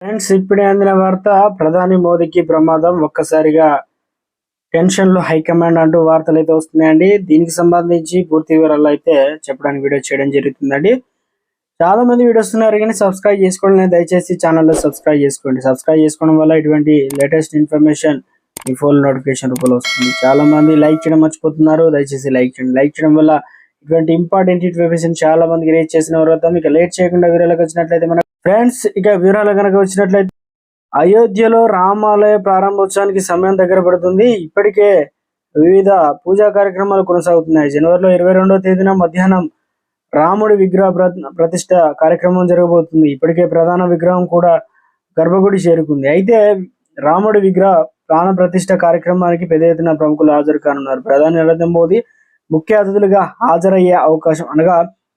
Friends, ఇప్పుడే అందిన వార్త. ప్రధాని మోదీకి ప్రమాదం, ఒక్కసారిగా టెన్షన్లు హైకమాండ్ అంటూ వార్తలు అయితే వస్తున్నాయండి. దీనికి సంబంధించి పూర్తి వివరాలు అయితే చెప్పడానికి వీడియో చేయడం జరుగుతుందండి. చాలా మంది వీడియో వస్తున్నారు కానీ సబ్స్క్రైబ్ చేసుకోండి. దయచేసి ఛానల్లో సబ్స్క్రైబ్ చేసుకోండి. సబ్స్క్రైబ్ చేసుకోవడం వల్ల ఇటువంటి లేటెస్ట్ ఇన్ఫర్మేషన్ మీ ఫోన్ నోటిఫికేషన్ రూపంలో వస్తుంది. చాలా మంది లైక్ చేయడం మర్చిపోతున్నారు. దయచేసి లైక్ చేయండి. లైక్ చేయడం వల్ల ఇటువంటి ఇంపార్టెంట్ ఇన్ఫర్మేషన్ చాలా మందికి రీచ్ చేసిన తర్వాత మీకు లేట్ చేయకుండా వీడియోలోకి వచ్చినట్లయితే మన ఫ్రెండ్స్, ఇక వివరాలు కనుక వచ్చినట్లయితే అయోధ్యలో రామాలయ ప్రారంభోత్సవానికి సమయం దగ్గర పడుతుంది. ఇప్పటికే వివిధ పూజా కార్యక్రమాలు కొనసాగుతున్నాయి. జనవరిలో 22వ తేదీన మధ్యాహ్నం రాముడి విగ్రహ ప్రతిష్ట కార్యక్రమం జరగబోతుంది. ఇప్పటికే ప్రధాన విగ్రహం కూడా గర్భగుడి చేరుకుంది. అయితే రాముడి విగ్రహ ప్రాణ ప్రతిష్ట కార్యక్రమానికి పెద్ద ఎత్తున ప్రముఖులు హాజరు కానున్నారు. ప్రధాని నరేంద్ర మోదీ ముఖ్య అతిథులుగా హాజరయ్యే అవకాశం, అనగా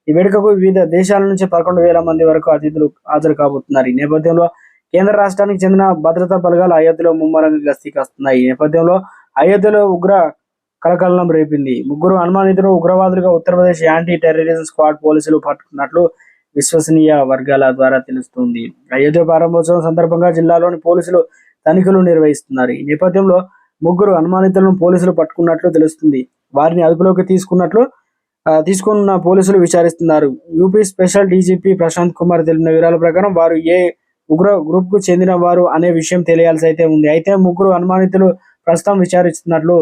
ఈ వేడుకకు వివిధ దేశాల నుంచి 11,000 మంది వరకు అతిథులు హాజరు కాబోతున్నారు. ఈ నేపథ్యంలో కేంద్ర రాష్ట్రానికి చెందిన భద్రతా బలగాలు అయోధ్యలో ముమ్మరంగా గస్తీ కాస్తున్నాయి. ఈ నేపథ్యంలో అయోధ్యలో ఉగ్ర కలకలం రేపింది. ముగ్గురు అనుమానితులు ఉగ్రవాదులుగా ఉత్తరప్రదేశ్ యాంటీ టెర్రరిజం స్క్వాడ్ పోలీసులు పట్టుకున్నట్లు విశ్వసనీయ వర్గాల ద్వారా తెలుస్తుంది. అయోధ్య ప్రారంభోత్సవం సందర్భంగా జిల్లాలోని పోలీసులు తనిఖీలు నిర్వహిస్తున్నారు. ఈ నేపథ్యంలో ముగ్గురు అనుమానితులను పోలీసులు పట్టుకున్నట్లు తెలుస్తుంది. వారిని అదుపులోకి తీసుకున్న పోలీసులు విచారిస్తున్నారు. UP special DGP Prashant Kumar తెలిపిన వివరాల ప్రకారం వారు ఏ ఉగ్ర గ్రూప్ కు చెందిన వారు అనే విషయం తెలియాల్సి అయితే ఉంది. అయితే ముగ్గురు అనుమానితులు ప్రస్తుతం విచారిస్తున్నట్లు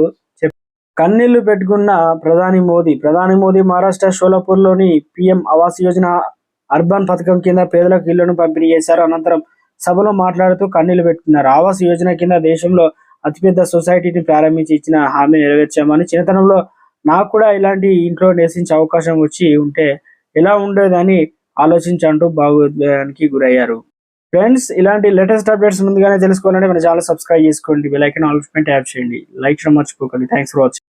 కన్నీళ్లు పెట్టుకున్న ప్రధాని మోదీ మహారాష్ట్ర షోలాపూర్లోని పీఎం ఆవాస్ యోజన అర్బన్ పథకం కింద పేదలకు ఇళ్లను పంపిణీ చేశారు. అనంతరం సభలో మాట్లాడుతూ కన్నీళ్లు పెట్టుకున్నారు. ఆవాస్ యోజన కింద దేశంలో అతిపెద్ద సొసైటీని ప్రారంభించి ఇచ్చిన హామీ నెరవేర్చామని, చిన్నతనంలో నాకు కూడా ఇలాంటి ఇంట్లో నివసించే అవకాశం వచ్చి ఉంటే ఎలా ఉండేదని ఆలోచించంటూ భావోద్వేగానికి గురయ్యారు. ఫ్రెండ్స్, ఇలాంటి లేటెస్ట్ అప్డేట్స్ ముందుగానే తెలుసుకోవాలంటే మన ఛానల్ సబ్స్క్రైబ్ చేసుకోండి. బెల్ ఐకాన్ ఆల్ ట్యాప్ చేయండి. లైక్ చేయడం మర్చిపోకండి. Thanks for watching.